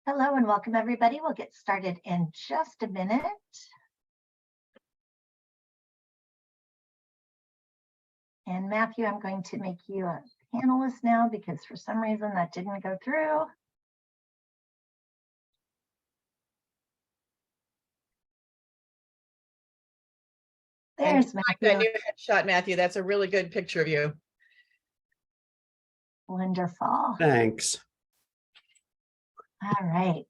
Hello and welcome everybody. We'll get started in just a minute. And Matthew, I'm going to make you a panelist now because for some reason that didn't go through. There's Matthew. That new headshot, Matthew. That's a really good picture of you. Wonderful. Thanks. All right.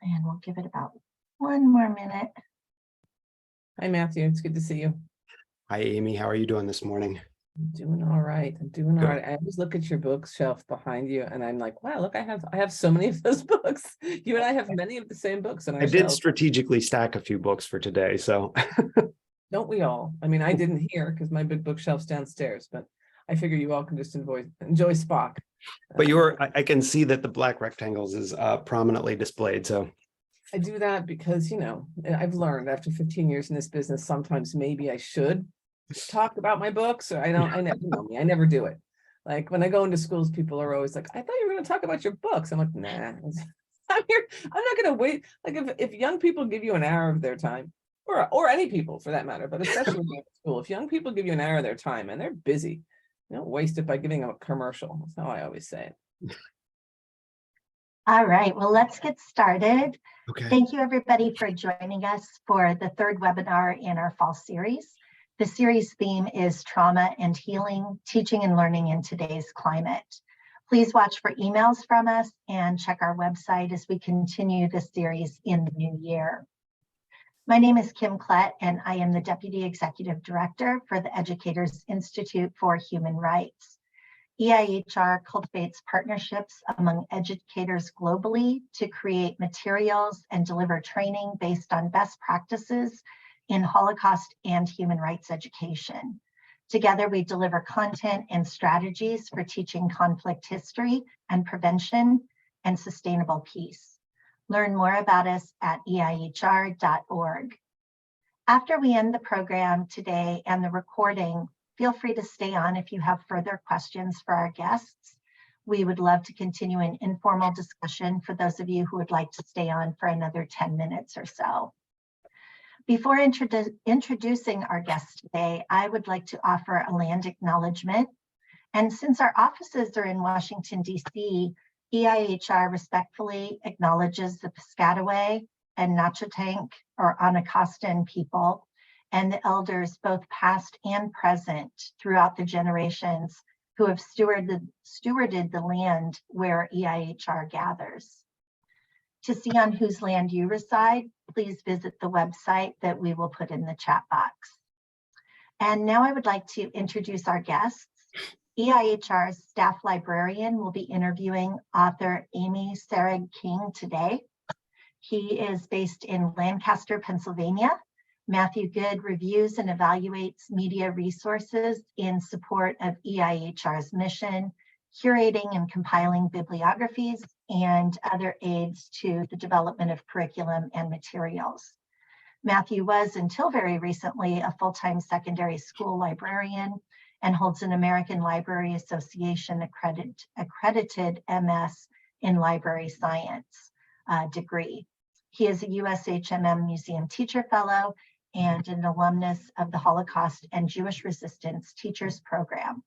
And we'll give it about one more minute. Hi, Matthew. It's good to see you. Hi, Amy. How are you doing this morning? I'm doing all right. I'm doing all Good. right. I always look at your bookshelf behind you and I'm like, wow, look, I have so many of those books. You and I have many of the same books on our I did shelves. strategically stack a few books for today, so. Don't we all? I mean, I didn't hear because my big bookshelf's downstairs, but I figure you all can just enjoy Spock. But I can see that the black rectangles is prominently displayed, so. I do that because, I've learned after 15 years in this business, sometimes maybe I should talk about my books, or I never know me. I never do it. Like when I go into schools, people are always like, I thought you were going to talk about your books. I'm like, nah, I'm here. I'm not going to wait. Like if young people give you an hour of their time, or any people for that matter, but especially when you're in school, if young people give you an hour of their time and they're busy, don't waste it by giving them a commercial. That's how I always say it. All right, well, let's get started. Okay. Thank you everybody for joining us for the third webinar in our fall series. The series theme is Trauma and Healing, Teaching and Learning in Today's Climate. Please watch for emails from us and check our website as we continue the series in the new year. My name is Kim Klett, and I am the Deputy Executive Director for the Educators Institute for Human Rights. EIHR cultivates partnerships among educators globally to create materials and deliver training based on best practices in Holocaust and human rights education. Together, we deliver content and strategies for teaching conflict history and prevention and sustainable peace. Learn more about us at eihr.org. After we end the program today and the recording, feel free to stay on if you have further questions for our guests. We would love to continue an informal discussion for those of you who would like to stay on for another 10 minutes or so. Before introducing our guest today, I would like to offer a land acknowledgement. And since our offices are in Washington, D.C., EIHR respectfully acknowledges the Piscataway and Notchtank or Anacostan people and the elders, both past and present, throughout the generations who have stewarded the land where EIHR gathers. To see on whose land you reside, please visit the website that we will put in the chat box. And now I would like to introduce our guests. EIHR's staff librarian will be interviewing author Amy Sarig King today. He is based in Lancaster, Pennsylvania. Matthew Good reviews and evaluates media resources in support of EIHR's mission, curating and compiling bibliographies and other aids to the development of curriculum and materials. Matthew was, until very recently, a full-time secondary school librarian and holds an American Library Association accredited MS in Library Science degree. He is a USHMM Museum Teacher Fellow and an alumnus of the Holocaust and Jewish Resistance Teachers Program.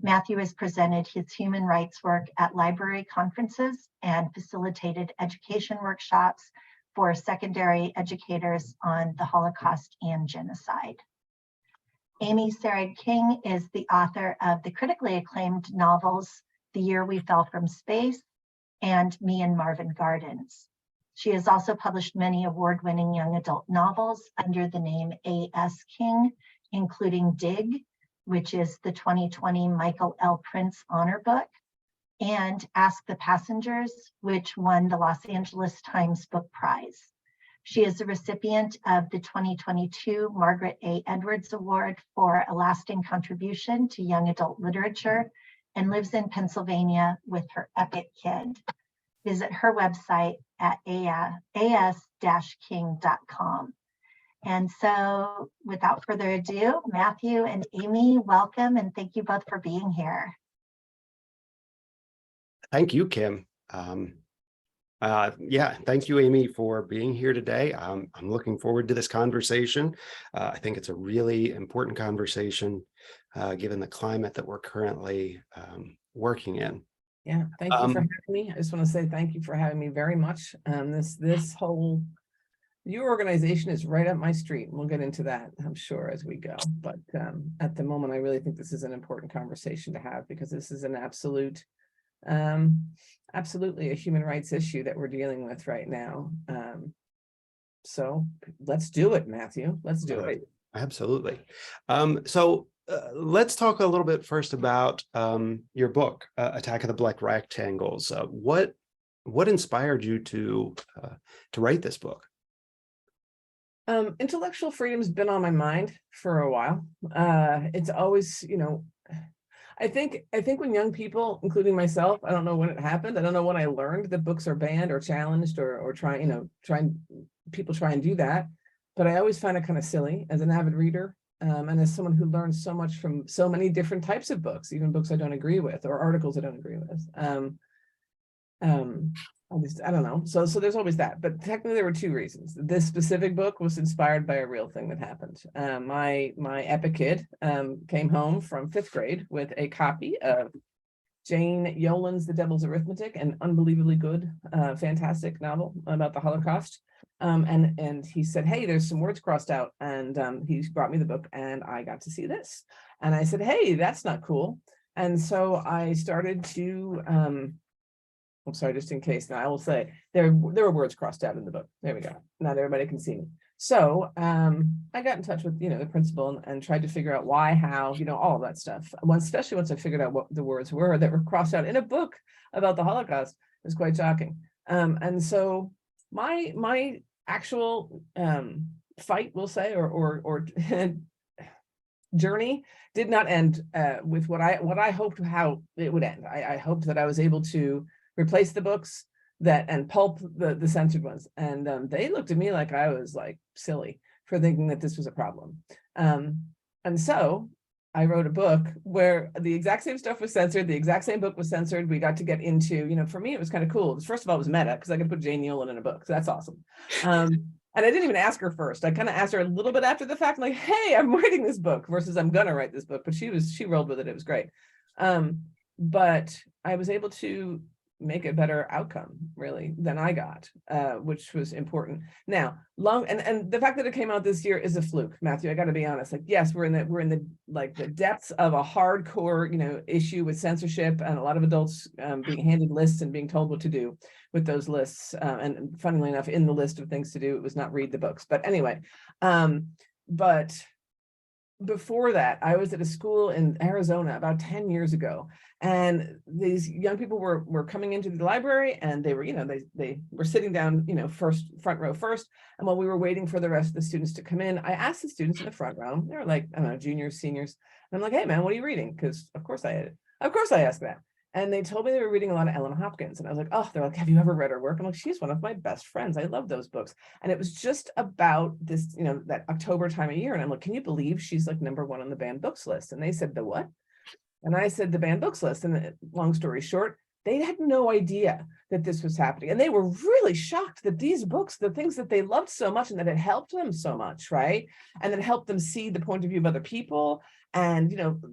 Matthew has presented his human rights work at library conferences and facilitated education workshops for secondary educators on the Holocaust and genocide. Amy Sarig King is the author of the critically acclaimed novels, The Year We Fell from Space and Me and Marvin Gardens. She has also published many award-winning young adult novels under the name A.S. King, including Dig, which is the 2020 Michael L. Prince Honor Book, and Ask the Passengers, which won the Los Angeles Times Book Prize. She is a recipient of the 2022 Margaret A. Edwards Award for a lasting contribution to young adult literature and lives in Pennsylvania with her epic kid. Visit her website at as-king.com. And so without further ado, Matthew and Amy, welcome, and thank you both for being here. Thank you, Kim. Yeah, thank you, Amy, for being here today. I'm looking forward to this conversation. I think it's a really important conversation, given the climate that we're currently working in. Yeah, thank you for having me. I just want to say thank you for having me very much. This whole your organization is right up my street. And we'll get into that, I'm sure, as we go. But at the moment, I really think this is an important conversation to have, because this is an absolutely a human rights issue that we're dealing with right now. So let's do it, Matthew. Let's do it. Absolutely. So let's talk a little bit first about your book, Attack of the Black Rectangles. What inspired you to write this book? Intellectual freedom's been on my mind for a while. It's always, I think when young people, including myself, I don't know when it happened. I don't know when I learned that books are banned or challenged or people try and do that. But I always find it kind of silly as an avid reader, and as someone who learns so much from so many different types of books, even books I don't agree with or articles I don't agree with. I don't know. So there's always that. But technically there were two reasons. This specific book was inspired by a real thing that happened. My epic kid came home from 5th grade with a copy of Jane Yolen's The Devil's Arithmetic, an unbelievably good, fantastic novel about the Holocaust. And he said, hey, there's some words crossed out. And he brought me the book and I got to see this. And I said, hey, that's not cool. And so I started to, I'm sorry, just in case, now I will say there were words crossed out in the book. There we go. Not everybody can see me. So I got in touch with, the principal and tried to figure out why, how, all of that stuff. Especially once I figured out what the words were that were crossed out in a book about the Holocaust, it was quite shocking. And so my actual fight, we'll say, or journey did not end with what I hoped how it would end. I hoped that I was able to replace the books and pulp the censored ones. And they looked at me like I was like silly for thinking that this was a problem. And so I wrote a book where the exact same stuff was censored, the exact same book was censored. We got to get into, for me, it was kind of cool. First of all, it was meta because I could put Jane Yolen in a book. So that's awesome. And I didn't even ask her first. I kind of asked her a little bit after the fact, like, hey, I'm writing this book versus I'm gonna write this book. But she rolled with it. It was great. But I was able to make a better outcome really than I got, which was important. Now, and the fact that it came out this year is a fluke, Matthew. I got to be honest. Like, yes, we're in the like the depths of a hardcore, issue with censorship, and a lot of adults being handed lists and being told what to do with those lists. And funnily enough, in the list of things to do, it was not read the books. But anyway, but before that, I was at a school in Arizona about 10 years ago, and these young people were coming into the library, and they were, they were sitting down, front row first. And while we were waiting for the rest of the students to come in, I asked the students in the front row, they were like, I don't know, juniors, seniors, and I'm like, hey man, what are you reading? Because of course I asked that. And they told me they were reading a lot of Ellen Hopkins. And I was like, oh, they're like, have you ever read her work? I'm like, she's one of my best friends. I love those books. And it was just about this, that October time of year. And I'm like, can you believe she's like #1 on the banned books list? And they said, the what? And I said, the banned books list. And long story short, they had no idea that this was happening. And they were really shocked that these books, the things that they loved so much and that it helped them so much, right? And that helped them see the point of view of other people and,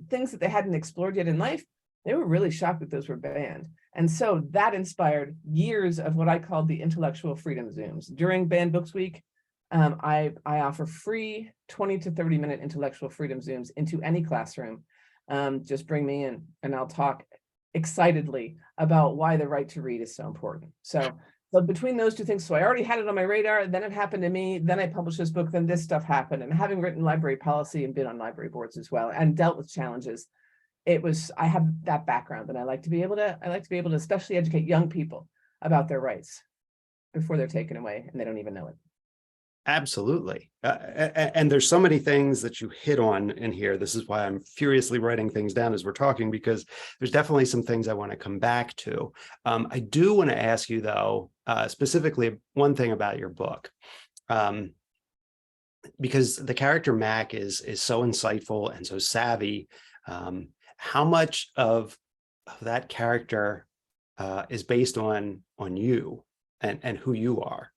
things that they hadn't explored yet in life. They were really shocked that those were banned. And so that inspired years of what I called the intellectual freedom Zooms. During Banned Books Week, I offer free 20 to 30 minute intellectual freedom Zooms into any classroom. Just bring me in and I'll talk excitedly about why the right to read is so important. So between those two things, so I already had it on my radar, then it happened to me, then I published this book, then this stuff happened. And having written library policy and been on library boards as well and dealt with challenges, I have that background, and I like to be able to especially educate young people about their rights before they're taken away and they don't even know it. Absolutely. And there's so many things that you hit on in here. This is why I'm furiously writing things down as we're talking, because there's definitely some things I want to come back to. I do want to ask you, though, specifically one thing about your book. because the character Mac is so insightful and so savvy. How much of that character is based on you and who you are?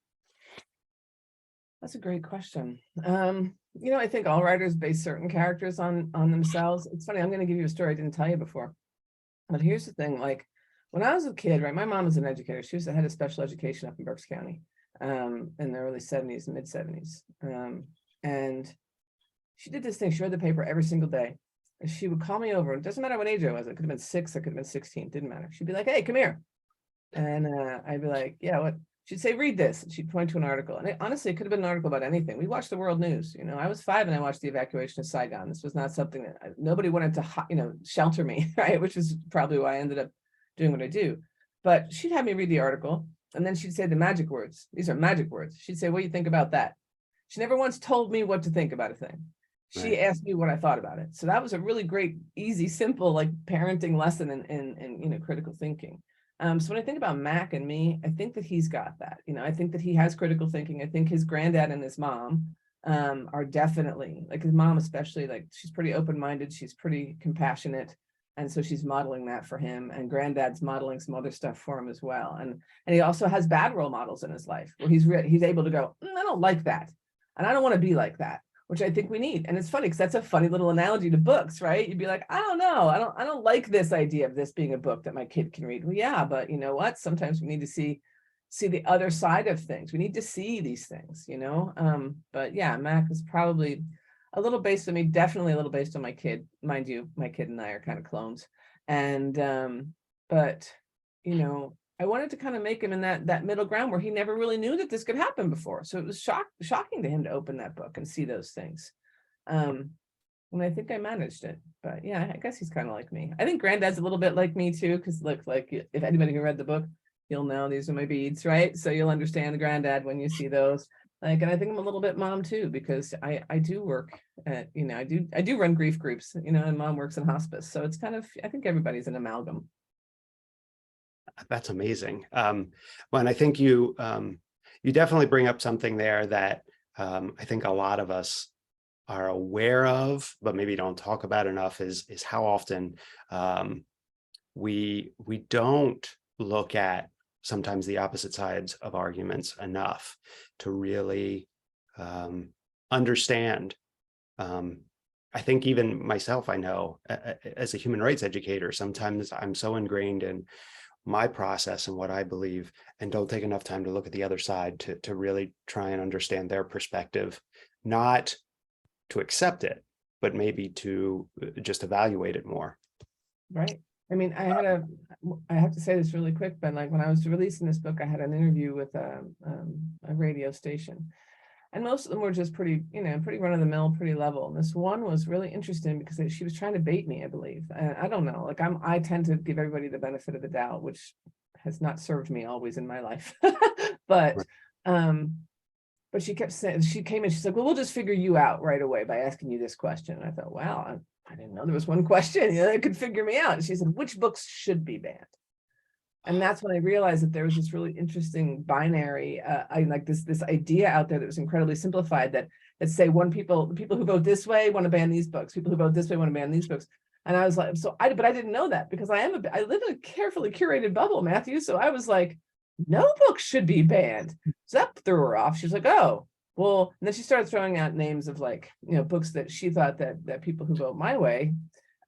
That's a great question. You know, I think all writers base certain characters on themselves. It's funny, I'm going to give you a story I didn't tell you before. But here's the thing, like when I was a kid, right, my mom was an educator. She was the head of special education up in Berks County in the early 70s and mid 70s. And she did this thing. She read the paper every single day. And she would call me over. It doesn't matter what age I was. It could have been 6, I could have been 16. Didn't matter. She'd be like, hey, come here. And I'd be like, yeah, what? She'd say, read this. And she'd point to an article. And honestly, it could have been an article about anything. We watched the world news. You know, I was 5 and I watched the evacuation of Saigon. This was not something that nobody wanted to, you know, shelter me, right? Which is probably why I ended up doing what I do. But she'd have me read the article. And then she'd say the magic words. These are magic words. She'd say, what do you think about that? She never once told me what to think about a thing. She asked me what I thought about it. So that was a really great, easy, simple, like parenting lesson in you know, critical thinking. So when I think about Mac and me, I think that he's got that. You know, I think that he has critical thinking. I think his granddad and his mom are definitely, like his mom especially, like she's pretty open-minded. She's pretty compassionate. And so she's modeling that for him. And granddad's modeling some other stuff for him as well. And he also has bad role models in his life where he's able to go, I don't like that. And I don't want to be like that, which I think we need. And it's funny because that's a funny little analogy to books, right? You'd be like, I don't know. I don't like this idea of this being a book that my kid can read. Well, yeah, but you know what? Sometimes we need to see the other side of things. We need to see these things, you know? But yeah, Mac is probably a little based on me, definitely a little based on my kid. Mind you, my kid and I are kind of clones. And, but, you know, I wanted to kind of make him in that middle ground where he never really knew that this could happen before. So it was shocking to him to open that book and see those things. And I think I managed it. But yeah, I guess he's kind of like me. I think Granddad's a little bit like me too, because look, like if anybody who read the book, you'll know these are my beads, right? So you'll understand the Granddad when you see those. Like, and I think I'm a little bit mom too, because I do work at, you know, I do run grief groups, you know, and mom works in hospice. So it's kind of, I think everybody's an amalgam. That's amazing. Well, and I think you definitely bring up something there that I think a lot of us are aware of, but maybe don't talk about enough is how often we don't look at sometimes the opposite sides of arguments enough to really understand. I think even myself, I know as a human rights educator, sometimes I'm so ingrained in my process and what I believe and don't take enough time to look at the other side to really try and understand their perspective, not to accept it, but maybe to just evaluate it more. Right. I mean, I have to say this really quick, but like when I was releasing this book, I had an interview with a radio station. And most of them were just pretty, you know, pretty run-of-the-mill, pretty level. And this one was really interesting because she was trying to bait me, I believe. And I don't know, like I tend to give everybody the benefit of the doubt, which has not served me always in my life. But she kept saying, she came in, she's like, well, we'll just figure you out right away by asking you this question. And I thought, wow, I didn't know there was one question, you know, that could figure me out. And she said, which books should be banned? And that's when I realized that there was this really interesting binary, this idea out there that was incredibly simplified that say the people who vote this way want to ban these books, people who vote this way want to ban these books. And I was like, but I didn't know that because I live in a carefully curated bubble, Matthew. So I was like, no book should be banned. So that threw her off. She was like, oh, well, and then she started throwing out names of like, you know, books that she thought that people who vote my way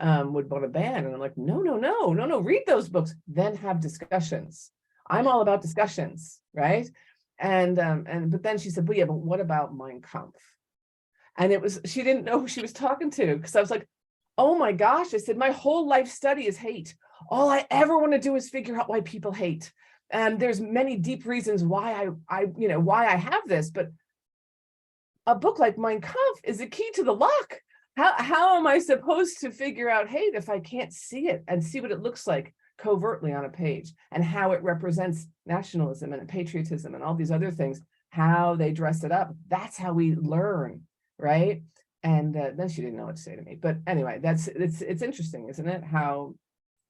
would want to ban. And I'm like, no, read those books, then have discussions. I'm all about discussions, right? But then she said, but what about Mein Kampf? And she didn't know who she was talking to, because I was like, oh my gosh, I said, my whole life study is hate. All I ever want to do is figure out why people hate. And there's many deep reasons why why I have this, but a book like Mein Kampf is a key to the lock. How am I supposed to figure out hate if I can't see it and see what it looks like covertly on a page and how it represents nationalism and patriotism and all these other things, how they dress it up? That's how we learn, right? And then she didn't know what to say to me. But anyway, it's interesting, isn't it? How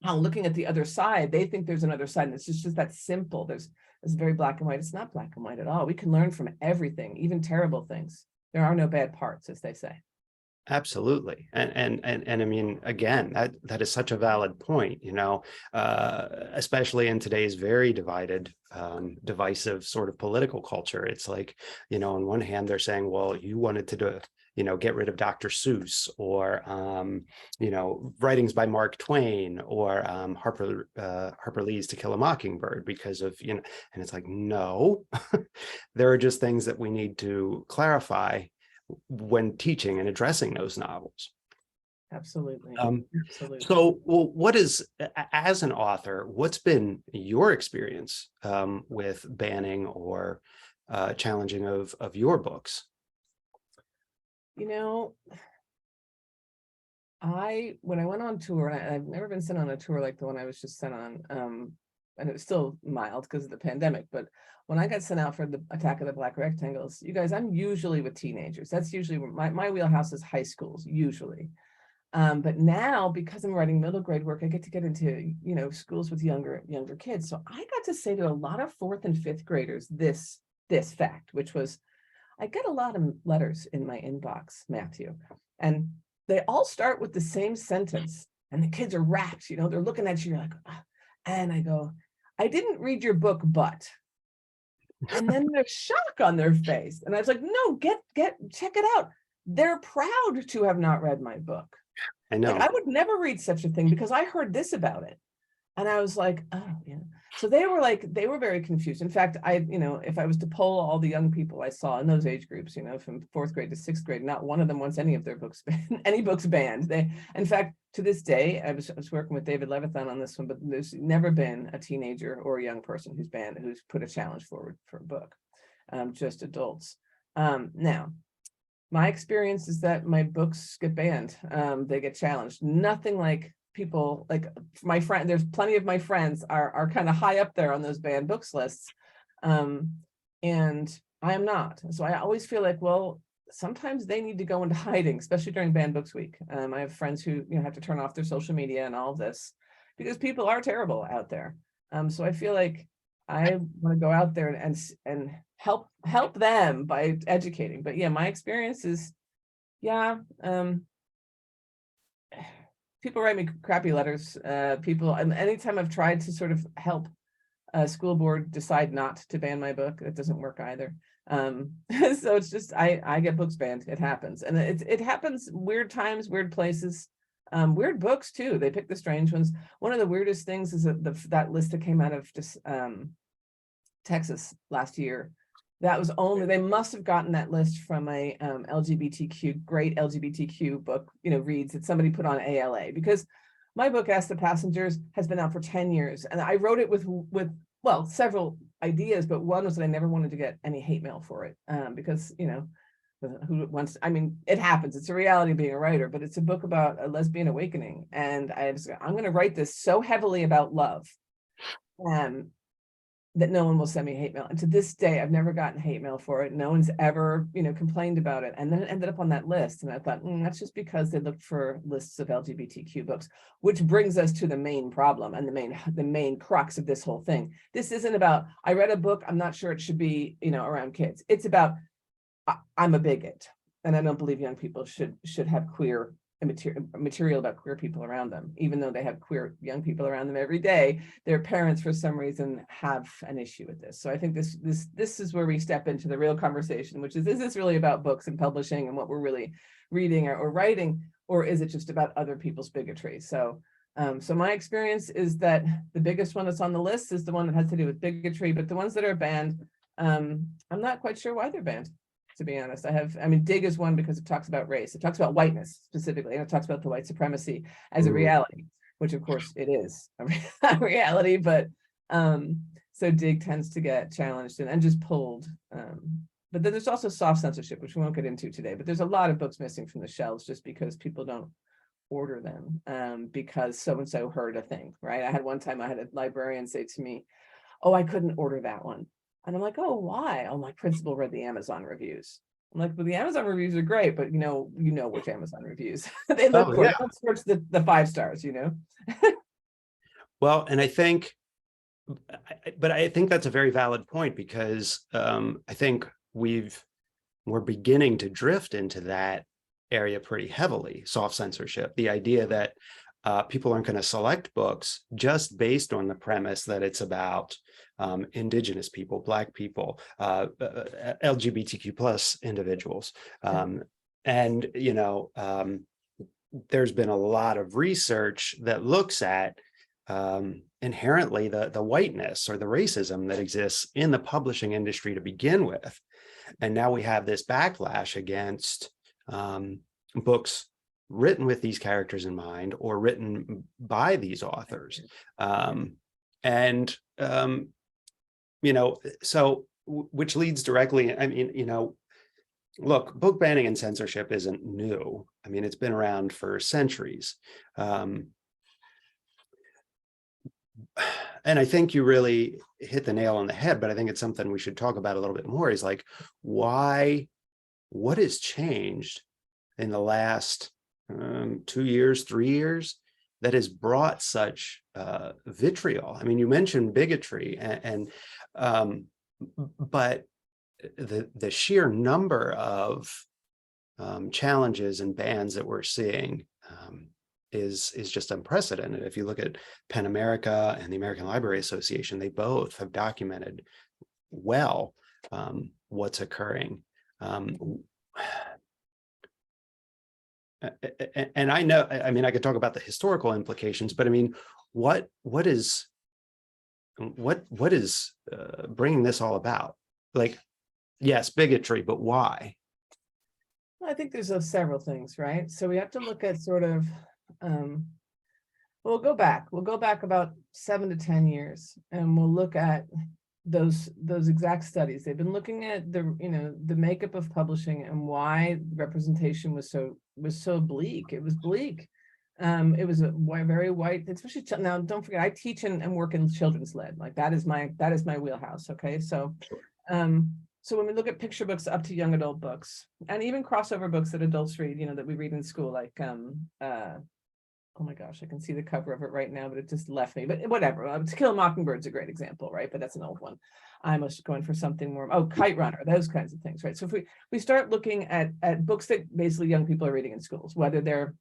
looking at the other side, they think there's another side, and it's just that simple. It's very black and white. It's not black and white at all. We can learn from everything, even terrible things. There are no bad parts, as they say. Absolutely. And I mean, again, that is such a valid point, especially in today's very divided, divisive sort of political culture. It's like, on one hand, they're saying, well, you wanted to do, get rid of Dr. Seuss, or, writings by Mark Twain, or Harper Lee's To Kill a Mockingbird because of, and it's like, no, there are just things that we need to clarify when teaching and addressing those novels. Absolutely. Absolutely. So, well, what is, as an author, what's been your experience with banning or challenging of your books? When I went on tour, and I've never been sent on a tour like the one I was just sent on, and it was still mild because of the pandemic, but when I got sent out for the Attack of the Black Rectangles, you guys, I'm usually with teenagers. That's usually my wheelhouse is high schools, usually. But now, because I'm writing middle grade work, I get to get into, schools with younger kids. So I got to say to a lot of 4th and 5th graders this fact, which was, I get a lot of letters in my inbox, Matthew, and they all start with the same sentence, and the kids are rapt, they're looking at you, you're like, ah. And I go, I didn't read your book, but, and then there's shock on their face. And I was like, no, check it out. They're proud to have not read my book. I know. Like, I would never read such a thing because I heard this about it. And I was like, oh, yeah. So they were very confused. In fact, if I was to poll all the young people I saw in those age groups, from 4th grade to 6th grade, not one of them wants any of their books banned, any books banned. In fact, to this day, I was working with David Levithan on this one, but there's never been a teenager or a young person who's put a challenge forward for a book, just adults. Now, my experience is that my books get banned. They get challenged. Nothing like people like my friend. There's plenty of my friends are kind of high up there on those banned books lists. And I am not. So I always feel like, well, sometimes they need to go into hiding, especially during Banned Books Week. I have friends who have to turn off their social media and all of this because people are terrible out there. So I feel like I want to go out there and help them by educating. But yeah, my experience is, people write me crappy letters. And anytime I've tried to sort of help a school board decide not to ban my book, it doesn't work either. So it's just, I get books banned. It happens. And it happens weird times, weird places, weird books too. They pick the strange ones. One of the weirdest things is that list that came out of just Texas last year. That was they must have gotten that list from a great LGBTQ book, reads that somebody put on ALA, because my book, Ask the Passengers, has been out for 10 years. And I wrote it with several ideas, but one was that I never wanted to get any hate mail for it, because, who wants, it happens. It's a reality of being a writer, but it's a book about a lesbian awakening. And I'm going to write this so heavily about love, that no one will send me hate mail. And to this day, I've never gotten hate mail for it. No one's ever, complained about it. And then it ended up on that list. And I thought, that's just because they looked for lists of LGBTQ books, which brings us to the main problem and the main crux of this whole thing. This isn't about, I read a book, I'm not sure it should be, around kids. It's about, I'm a bigot, and I don't believe young people should have queer material about queer people around them, even though they have queer young people around them every day. Their parents, for some reason, have an issue with this. So I think this is where we step into the real conversation, which is this really about books and publishing and what we're really reading or writing, or is it just about other people's bigotry? So my experience is that the biggest one that's on the list is the one that has to do with bigotry, but the ones that are banned, I'm not quite sure why they're banned, to be honest. Dig is one because it talks about race. It talks about whiteness specifically, and it talks about the white supremacy as a reality, which of course it is a reality, but so Dig tends to get challenged and just pulled. But then there's also soft censorship, which we won't get into today, but there's a lot of books missing from the shelves just because people don't order them because so-and-so heard a thing, right? I had a librarian say to me, oh, I couldn't order that one. And I'm like, oh, why? Oh, my principal read the Amazon reviews. I'm like, well, the Amazon reviews are great, but you know which Amazon reviews. They look for the 5 stars, Well, and I think that's a very valid point, because I think we've we're beginning to drift into that area pretty heavily, soft censorship, the idea that people aren't going to select books just based on the premise that it's about Indigenous people, Black people, LGBTQ plus individuals. And, you know, there's been a lot of research that looks at inherently the whiteness or the racism that exists in the publishing industry to begin with. And now we have this backlash against books written with these characters in mind or written by these authors. You know, so which leads directly, I mean, you know, look, book banning and censorship isn't new. I mean, it's been around for centuries. And I think you really hit the nail on the head, but I think it's something we should talk about a little bit more is like, what has changed in the last 2 years, 3 years that has brought such vitriol? I mean, you mentioned bigotry but the sheer number of challenges and bans that we're seeing is just unprecedented. If you look at PEN America and the American Library Association, they both have documented well what's occurring. And I know, I mean, I could talk about the historical implications, but I mean, what is bringing this all about? Like, yes, bigotry, but why? I think there's several things, right? So we have to look at sort of, we'll go back about 7 to 10 years, and we'll look at those exact studies. They've been looking at the makeup of publishing and why representation was so bleak. It was bleak. It was a very white, especially now. Don't forget, I teach and work in children's lit. Like that is my wheelhouse. Okay, so so when we look at picture books up to young adult books, and even crossover books that adults read, that we read in school, like oh my gosh, I can see the cover of it right now, but it just left me. But whatever. To Kill a Mockingbird's a great example, right? But that's an old one. I must going for something more. Oh, Kite Runner, those kinds of things, right? So if we start looking at books that basically young people are reading in schools, whether they're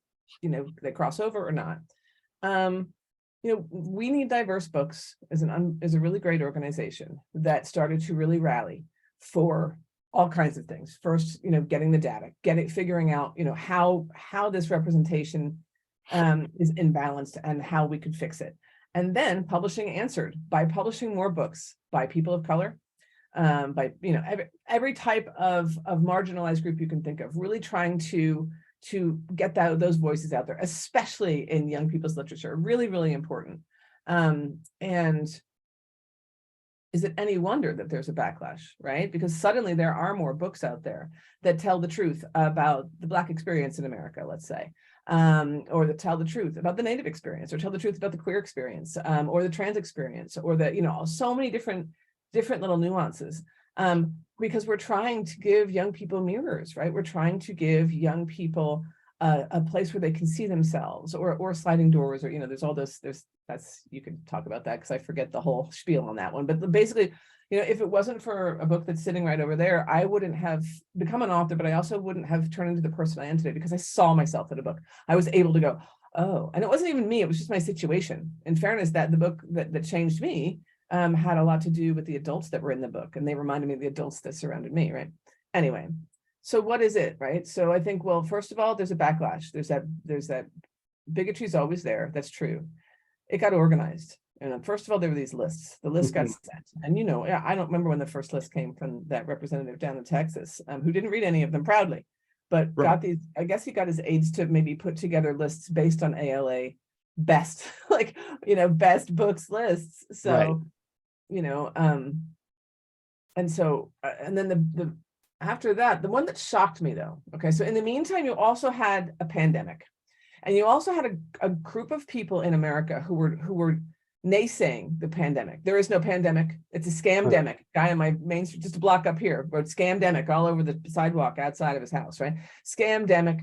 they cross over or not. We need diverse books as a really great organization that started to really rally for all kinds of things. First, getting the data, figuring out, how this representation is imbalanced and how we could fix it. And then publishing answered by publishing more books by people of color, by every type of marginalized group you can think of, really trying to get those voices out there, especially in young people's literature. Really, really important. And is it any wonder that there's a backlash, right? Because suddenly there are more books out there that tell the truth about the Black experience in America, let's say, or that tell the truth about the Native experience, or tell the truth about the queer experience, or the trans experience, or the, so many different little nuances, because we're trying to give young people mirrors, right? We're trying to give young people a place where they can see themselves, or sliding doors, or, there's all this, you could talk about that because I forget the whole spiel on that one. But basically, if it wasn't for a book that's sitting right over there, I wouldn't have become an author, but I also wouldn't have turned into the person I am today, because I saw myself in a book. I was able to go, oh, and it wasn't even me, it was just my situation. In fairness, that the book that changed me had a lot to do with the adults that were in the book, and they reminded me of the adults that surrounded me, right? Anyway, so what is it, right? So I think, well, first of all, there's a backlash. There's that bigotry is always there. That's true. It got organized. And first of all, there were these lists. The list got sent. And, I don't remember when the first list came from that representative down in Texas, who didn't read any of them proudly, but got these, I guess he got his aides to maybe put together lists based on ALA best, best books lists. So, and so, and then the after that, the one that shocked me though, okay, so in the meantime, you also had a pandemic, and you also had a group of people in America who were naysaying the pandemic. There is no pandemic. It's a scamdemic. Guy on my main street, just a block up here, wrote scamdemic all over the sidewalk outside of his house, right? Scamdemic.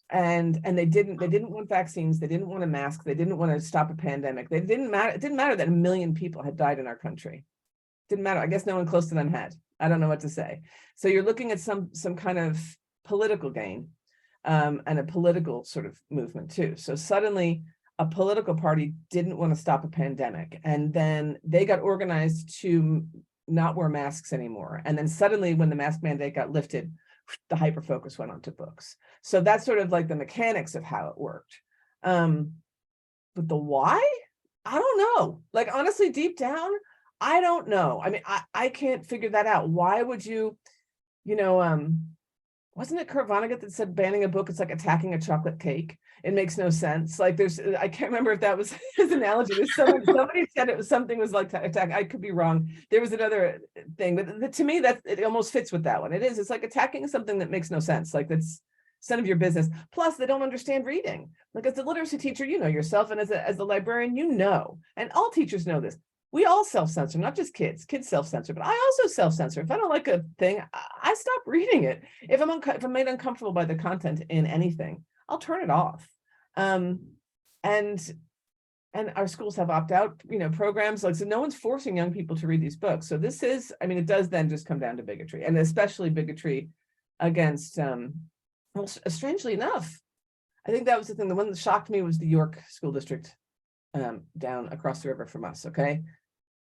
And they didn't want vaccines. They didn't want a mask. They didn't want to stop a pandemic. It didn't matter that 1 million people had died in our country. didn't matter. I guess no one close to them had. I don't know what to say. So you're looking at some kind of political gain, and a political sort of movement too. So suddenly a political party didn't want to stop a pandemic, and then they got organized to not wear masks anymore. And then suddenly when the mask mandate got lifted, the hyper focus went onto books. So that's sort of like the mechanics of how it worked. But the why? I don't know. Like, honestly, deep down, I don't know. I mean, I can't figure that out. Why would you, wasn't it Kurt Vonnegut that said banning a book, it's like attacking a chocolate cake? It makes no sense. Like I can't remember if that was his analogy. There's somebody said it was something was like attack. I could be wrong. There was another thing, but to me, it almost fits with that one. It's like attacking something that makes no sense. Like that's none of your business. Plus, they don't understand reading. Like as a literacy teacher, you know yourself, and as a librarian, you know, and all teachers know this. We all self-censor, not just kids. Kids self-censor, but I also self-censor. If I don't like a thing, I stop reading it. If I'm made uncomfortable by the content in anything, I'll turn it off. And our schools have opt-out, programs. Like, so no one's forcing young people to read these books. So this is, I mean, it does then just come down to bigotry, and especially bigotry against, well, strangely enough, I think that was the thing. The one that shocked me was the York School District down across the river from us. Okay.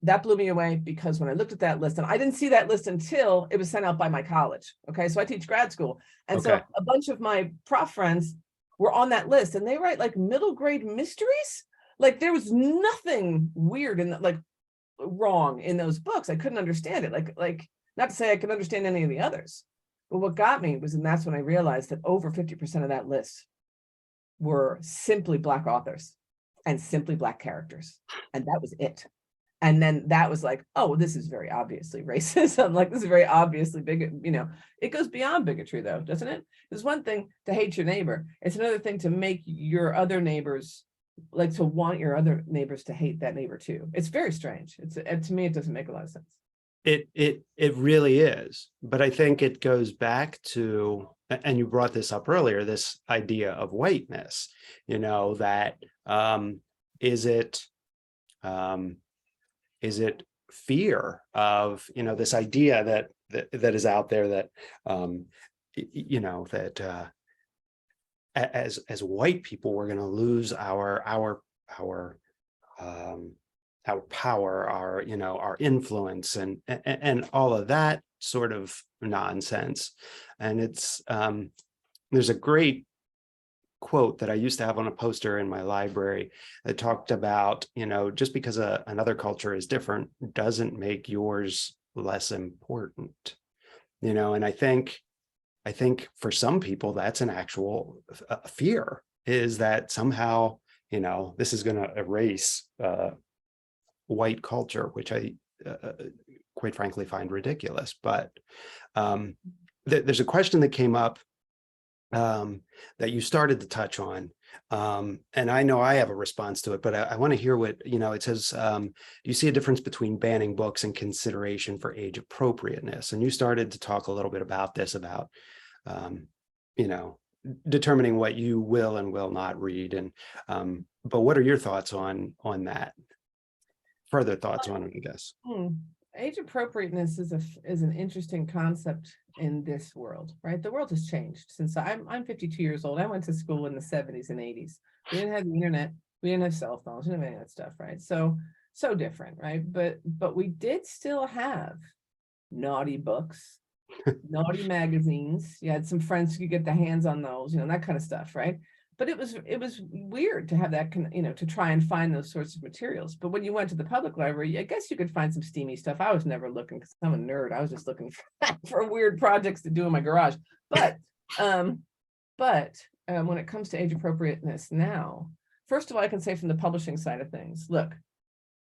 That blew me away, because when I looked at that list, and I didn't see that list until it was sent out by my college. Okay. So I teach grad school. And so a bunch of my prof friends were on that list, and they write like middle grade mysteries. Like there was nothing weird and like wrong in those books. I couldn't understand it. Like not to say I could understand any of the others, but what got me was, and that's when I realized that over 50% of that list were simply Black authors and simply Black characters. And that was it. And then that was like, oh, this is very obviously racism. Like this is very obviously big, it goes beyond bigotry though, doesn't it? It's one thing to hate your neighbor. It's another thing to make your other neighbors, like to want your other neighbors to hate that neighbor too. It's very strange. To me, it doesn't make a lot of sense. It really is. But I think it goes back to, and you brought this up earlier, this idea of whiteness, that is it fear of, this idea that is out there that, that as white people, we're going to lose our power, our influence, and all of that sort of nonsense. And it's there's a great quote that I used to have on a poster in my library that talked about, just because another culture is different doesn't make yours less important, and I think for some people that's an actual fear, is that somehow, this is going to erase white culture, which I quite frankly find ridiculous. But there's a question that came up that you started to touch on, and I know I have a response to it, but I want to hear what, it says, do you see a difference between banning books and consideration for age appropriateness? And you started to talk a little bit about this, about, determining what you will and will not read. And, but what are your thoughts on that? Further thoughts on it, I guess. Age appropriateness is an interesting concept in this world, right? The world has changed since I'm 52 years old. I went to school in the 70s and 80s. We didn't have the internet. We didn't have cell phones. We didn't have any of that stuff, right? So different, right? But we did still have naughty books, naughty magazines. You had some friends who could get their hands on those, that kind of stuff, right? But it was weird to have that, to try and find those sorts of materials. But when you went to the public library, I guess you could find some steamy stuff. I was never looking, because I'm a nerd. I was just looking for weird projects to do in my garage. But when it comes to age appropriateness now, first of all, I can say from the publishing side of things, look,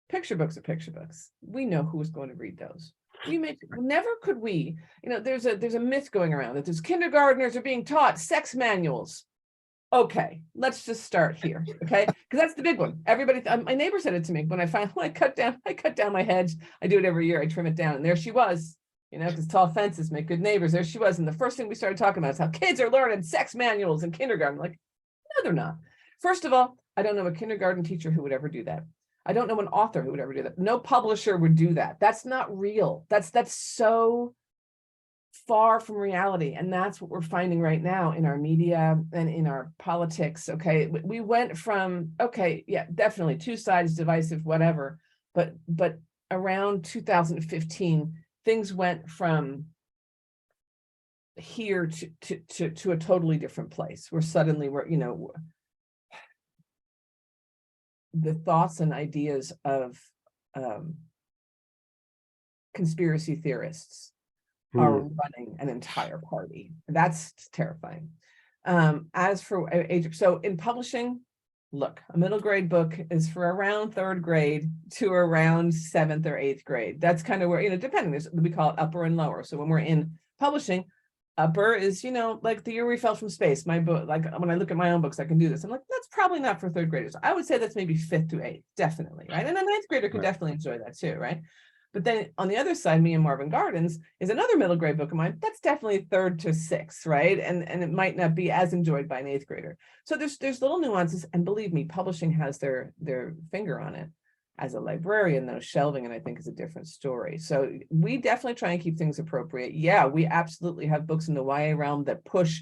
picture books are picture books. We know who is going to read those. Never could we, there's a myth going around that there's kindergartners are being taught sex manuals. Okay, let's just start here, okay? Because that's the big one. Everybody, my neighbor said it to me when I cut down my hedge. I do it every year. I trim it down, and there she was, because tall fences make good neighbors. There she was, and the first thing we started talking about is how kids are learning sex manuals in kindergarten. Like, no, they're not. First of all, I don't know a kindergarten teacher who would ever do that. I don't know an author who would ever do that. No publisher would do that. That's not real. That's so far from reality. And that's what we're finding right now in our media and in our politics. Okay. We went from, okay, yeah, definitely two sides, divisive, whatever. But around 2015, things went from here to a totally different place where suddenly we're, you know, the thoughts and ideas of conspiracy theorists are running an entire party. That's terrifying. As for age, so in publishing, look, a middle grade book is for around 3rd grade to around 7th or 8th grade. That's kind of where, you know, depending, we call it upper and lower. So when we're in publishing, upper is, you know, like The Year We Fell from Space, my book, like when I look at my own books, I can do this. I'm like, that's probably not for 3rd graders. I would say that's maybe 5th to 8th, definitely, right? And a 9th grader could definitely enjoy that too, right? But then on the other side, Me and Marvin Gardens is another middle grade book of mine. That's definitely 3rd to 6th, right? And it might not be as enjoyed by an 8th grader. So there's little nuances, and believe me, publishing has their finger on it. As a librarian, though, shelving, and I think is a different story. So we definitely try and keep things appropriate. Yeah, we absolutely have books in the YA realm that push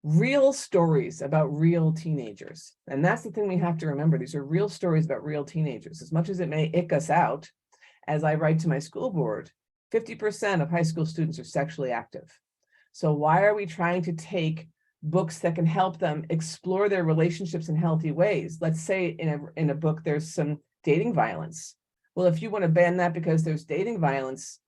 real stories about real teenagers. And that's the thing we have to remember. These are real stories about real teenagers. As much as it may ick us out, as I write to my school board, 50% of high school students are sexually active. So why are we trying to take books that can help them explore their relationships in healthy ways? Let's say in a book there's some dating violence. Well, if you want to ban that because there's dating violence,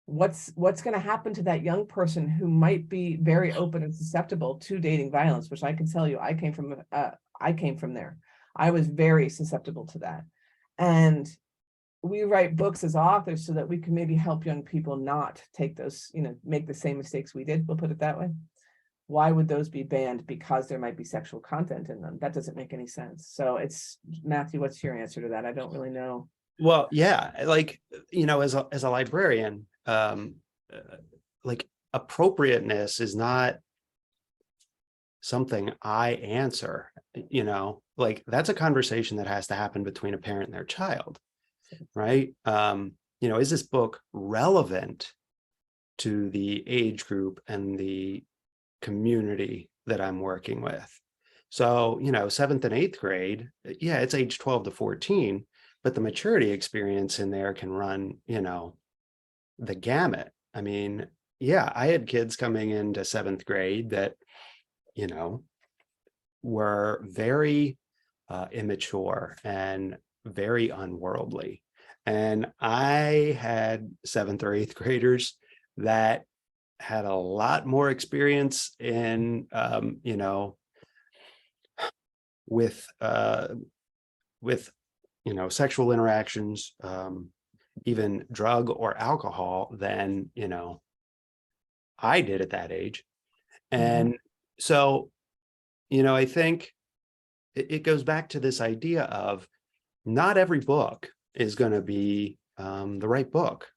what's going to happen to that young person who might be very open and susceptible to dating violence, which I can tell you, I came from there. I was very susceptible to that. And we write books as authors so that we can maybe help young people not take those, you know, make the same mistakes we did. We'll put it that way. Why would those be banned because there might be sexual content in them? That doesn't make any sense. So it's, Matthew, what's your answer to that? I don't really know. Well, yeah, like, you know, as a librarian, like appropriateness is not something I answer, you know, like that's a conversation that has to happen between a parent and their child, right? You know, is this book relevant to the age group and the community that I'm working with? So, you know, 7th and 8th grade, yeah, it's age 12 to 14, but the maturity experience in there can run, you know, the gamut. I mean, yeah, I had kids coming into 7th grade that, you know, were very immature and very unworldly. And I had 7th or 8th graders that had a lot more experience in, you know, with, you know, sexual interactions, even drug or alcohol than, you know, I did at that age. And so, you know, I think it goes back to this idea of not every book is going to be the right book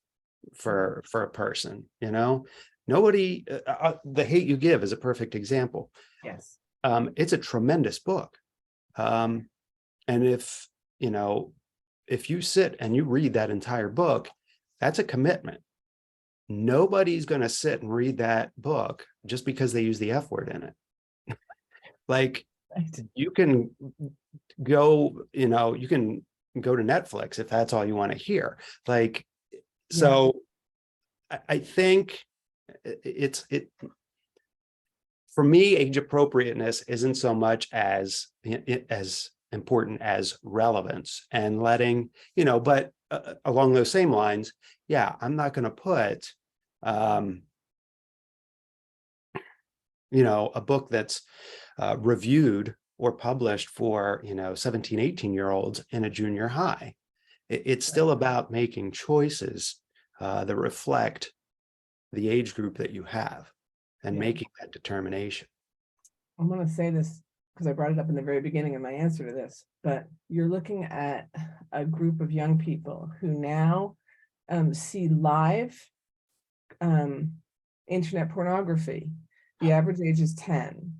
for a person, you know. Nobody, The Hate You Give is a perfect example. Yes. It's a tremendous book. And if, you know, if you sit and you read that entire book, that's a commitment. Nobody's going to sit and read that book just because they use the F word in it. Like, you can go, you know, you can go to Netflix if that's all you want to hear. Like, so I think for me, age appropriateness isn't so much as important as relevance and letting, you know, but along those same lines, yeah, I'm not going to put, you know, a book that's reviewed or published for, you know, 17, 18-year-olds in a junior high. It's still about making choices that reflect the age group that you have and making that determination. I'm going to say this because I brought it up in the very beginning of my answer to this, but you're looking at a group of young people who now see live internet pornography. The average age is 10.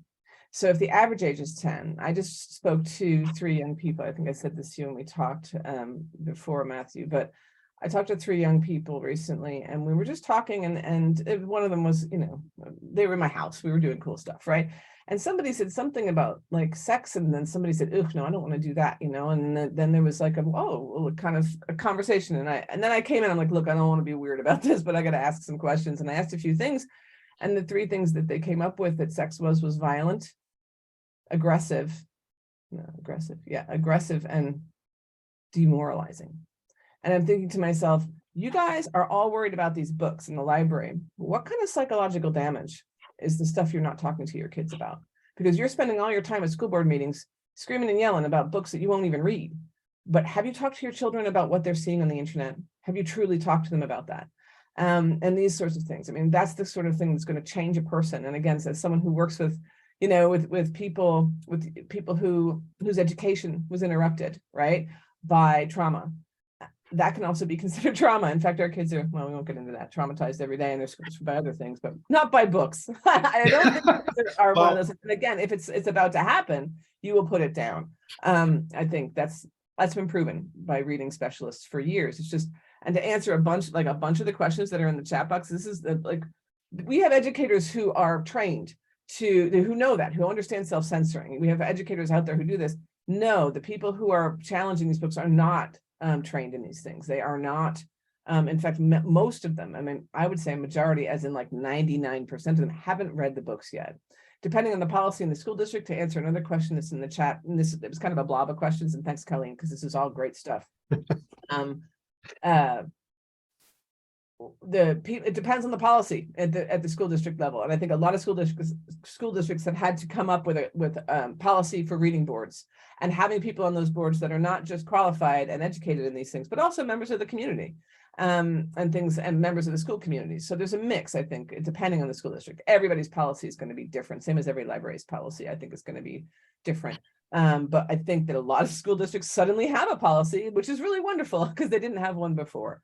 So if the average age is 10, I just spoke to 3 young people. I think I said this to you when we talked before, Matthew, but I talked to 3 young people recently, and we were just talking, and one of them was, they were in my house. We were doing cool stuff, right? And somebody said something about like sex, and then somebody said, "Ugh, no, I don't want to do that," and then there was like kind of a conversation, and then I came in. I'm like, "Look, I don't want to be weird about this, but I got to ask some questions." And I asked a few things, and the 3 things that they came up with that sex was violent, aggressive, and demoralizing. And I'm thinking to myself, you guys are all worried about these books in the library. What kind of psychological damage is the stuff you're not talking to your kids about? Because you're spending all your time at school board meetings screaming and yelling about books that you won't even read. But have you talked to your children about what they're seeing on the internet? Have you truly talked to them about that? And these sorts of things. I mean, that's the sort of thing that's going to change a person. And again, as someone who works with, with people whose education was interrupted, right, by trauma, that can also be considered trauma. In fact, our kids are, well, we won't get into that, traumatized every day in their schools by other things, but not by books. I don't think kids are one of those. And again, if it's about to happen, you will put it down. I think that's been proven by reading specialists for years. It's just, and to answer a bunch of the questions that are in the chat box, this is we have educators who are trained who know that, who understand self-censoring. We have educators out there who do this. No, the people who are challenging these books are not trained in these things. They are not, in fact, most of them, I mean, I would say a majority, as in like 99% of them, haven't read the books yet. Depending on the policy in the school district, to answer another question that's in the chat, and it was kind of a blob of questions, and thanks, Colleen, because this is all great stuff. It depends on the policy at the school district level, and I think a lot of school districts have had to come up with policy for reading boards, and having people on those boards that are not just qualified and educated in these things, but also members of the community, and members of the school community. So there's a mix, I think, depending on the school district. Everybody's policy is going to be different, same as every library's policy, I think, is going to be different. But I think that a lot of school districts suddenly have a policy, which is really wonderful because they didn't have one before.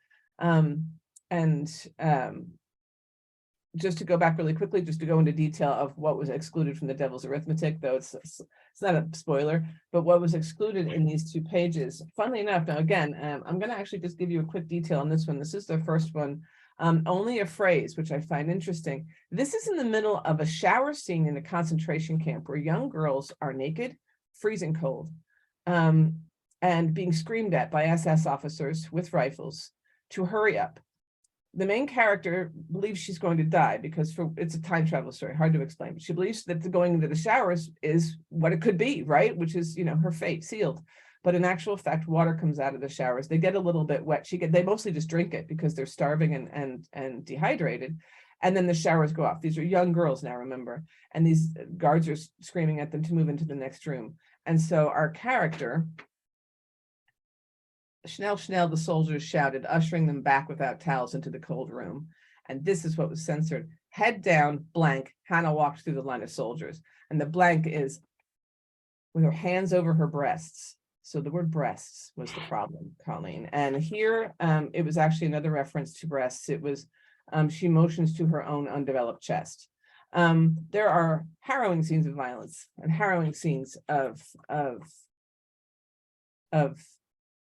Just to go back really quickly, just to go into detail of what was excluded from the Devil's Arithmetic, though it's not a spoiler, but what was excluded in these 2 pages. Funnily enough, now again, I'm going to actually just give you a quick detail on this one. This is the first one. Only a phrase, which I find interesting. This is in the middle of a shower scene in a concentration camp where young girls are naked, freezing cold, and being screamed at by SS officers with rifles to hurry up. The main character believes she's going to die because it's a time travel story, hard to explain, but she believes that going into the showers is what it could be, right? Which is, her fate sealed. But in actual fact, water comes out of the showers. They get a little bit wet. They mostly just drink it because they're starving and dehydrated. And then the showers go off. These are young girls now, remember, and these guards are screaming at them to move into the next room. And so our character, Schnell, Schnell, the soldiers shouted, ushering them back without towels into the cold room. And this is what was censored. Head down, blank, Hannah walked through the line of soldiers. And the blank is with her hands over her breasts. So the word breasts was the problem, Colleen. And here, it was actually another reference to breasts. It was, she motions to her own undeveloped chest. There are harrowing scenes of violence and harrowing scenes of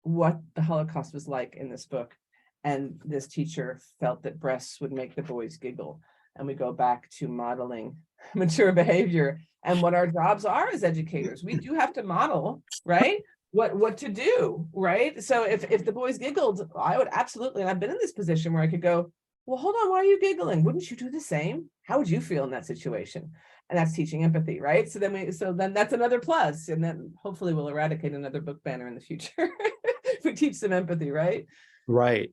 what the Holocaust was like in this book. And this teacher felt that breasts would make the boys giggle. And we go back to modeling mature behavior and what our jobs are as educators. We do have to model, right? What to do, right? So if the boys giggled, I would absolutely, and I've been in this position where I could go, well, hold on, why are you giggling? Wouldn't you do the same? How would you feel in that situation? And that's teaching empathy, right? So then that's another plus, and then hopefully we'll eradicate another book banner in the future if we teach some empathy, right? Right.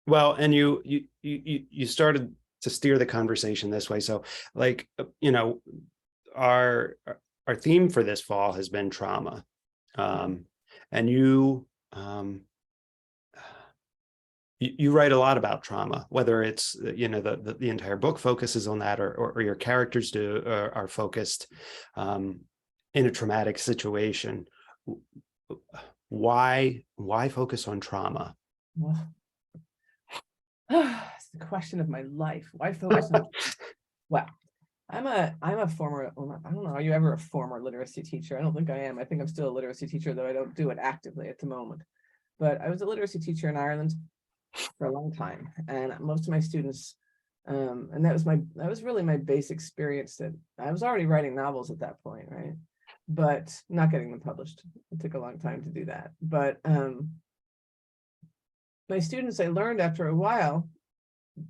Well, and you started to steer the conversation this way. So, our theme for this fall has been trauma, and you write a lot about trauma, whether it's the entire book focuses on that, or your characters are focused in a traumatic situation. Why focus on trauma? Well, it's the question of my life. Why focus on well, I'm a former, well, I don't know, are you ever a former literacy teacher? I don't think I am. I think I'm still a literacy teacher, though I don't do it actively at the moment. But I was a literacy teacher in Ireland for a long time, and most of my students, and that was really my base experience. That I was already writing novels at that point, right? But not getting them published. It took a long time to do that. But my students, I learned after a while,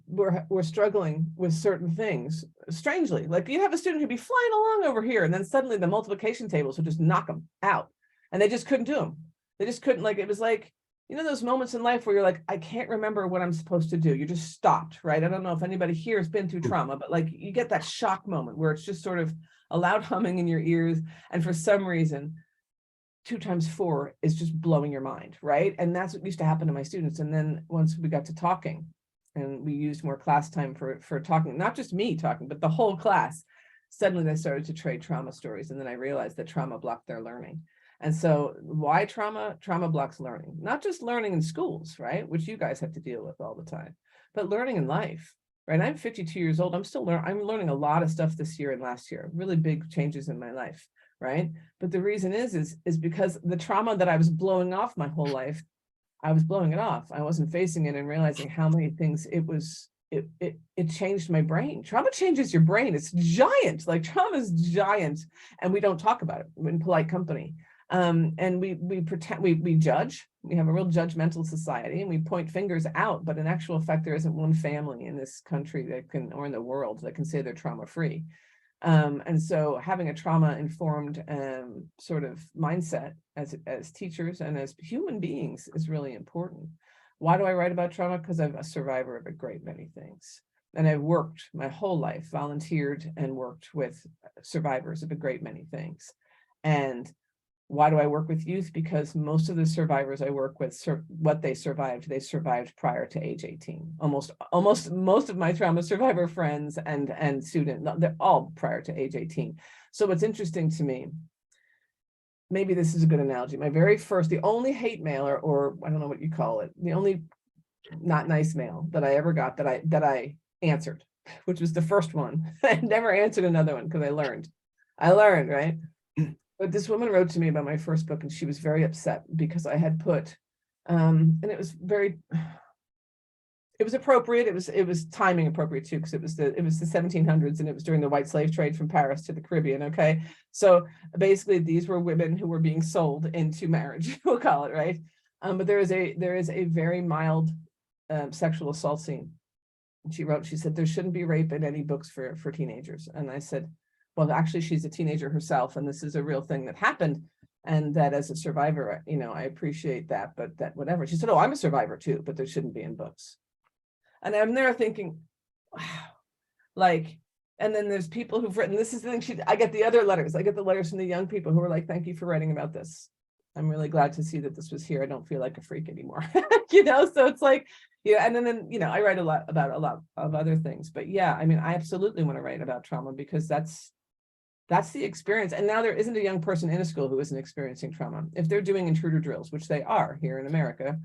were struggling with certain things. Strangely, like you have a student who'd be flying along over here, and then suddenly the multiplication tables would just knock them out, and they just couldn't do them. They just couldn't. Like, it was like, you know, those moments in life where you're like, I can't remember what I'm supposed to do. You just stopped, right? I don't know if anybody here has been through trauma, but like you get that shock moment where it's just sort of a loud humming in your ears, and for some reason 2 times 4 is just blowing your mind, right? And that's what used to happen to my students. And then once we got to talking, and we used more class time for talking, not just me talking, but the whole class, suddenly they started to trade trauma stories. And then I realized that trauma blocked their learning. And so why trauma? Trauma blocks learning, not just learning in schools, right? Which you guys have to deal with all the time, but learning in life, right? I'm 52 years old. I'm learning a lot of stuff this year and last year, really big changes in my life, right? But the reason is because the trauma that I was blowing off my whole life, I was blowing it off. I wasn't facing it and realizing how many things it changed my brain. Trauma changes your brain. It's giant. Like, trauma is giant, and we don't talk about it in polite company. And we pretend we judge. We have a real judgmental society, and we point fingers out. But in actual fact, there isn't one family in this country that can, or in the world, that can say they're trauma free. And so having a trauma-informed sort of mindset as teachers and as human beings is really important. Why do I write about trauma? Because I'm a survivor of a great many things. And I've worked my whole life, volunteered and worked with survivors of a great many things. And why do I work with youth? Because most of the survivors I work with, what they survived prior to age 18. Almost most of my trauma survivor friends and student, they're all prior to age 18. So what's interesting to me, maybe this is a good analogy. My very first, the only hate mail, or I don't know what you call it, the only not nice mail that I ever got that I answered, which was the first one. I never answered another one because I learned, right? But this woman wrote to me about my first book, and she was very upset because I had put, and it was appropriate. It was timing appropriate too, because it was the 1700s, and it was during the white slave trade from Paris to the Caribbean. Okay, so basically these were women who were being sold into marriage, we'll call it, right? But there is a very mild sexual assault scene. And she said there shouldn't be rape in any books for teenagers. And I said, well, actually, she's a teenager herself, and this is a real thing that happened, and that as a survivor, you know, I appreciate that, but that whatever. She said, oh, I'm a survivor too, but there shouldn't be in books. And I'm there thinking, wow, like, and then there's people who've written, this is the thing, I get the other letters. I get the letters from the young people who are like, thank you for writing about this. I'm really glad to see that this was here. I don't feel like a freak anymore, you know? So it's like, yeah. And then, you know, I write a lot of other things, but yeah, I mean, I absolutely want to write about trauma because that's the experience. And now there isn't a young person in a school who isn't experiencing trauma. If they're doing intruder drills, which they are here in America,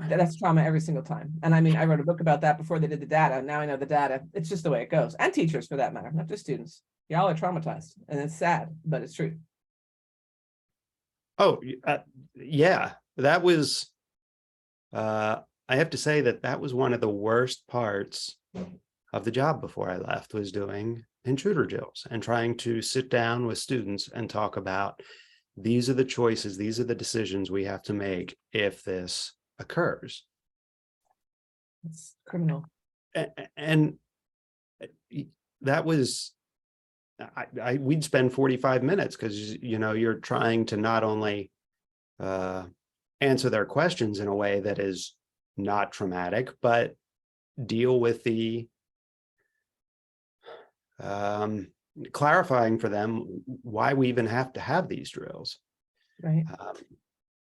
that's trauma every single time. And I mean, I wrote a book about that before they did the data. Now I know the data. It's just the way it goes. And teachers, for that matter, not just students. Y'all are traumatized, and it's sad, but it's true. Oh, yeah, that was, I have to say that was one of the worst parts of the job before I left, was doing intruder drills and trying to sit down with students and talk about, these are the choices, these are the decisions we have to make if this occurs. It's criminal. And that was, we'd spend 45 minutes because, you know, you're trying to not only answer their questions in a way that is not traumatic, but deal with the clarifying for them why we even have to have these drills. Right.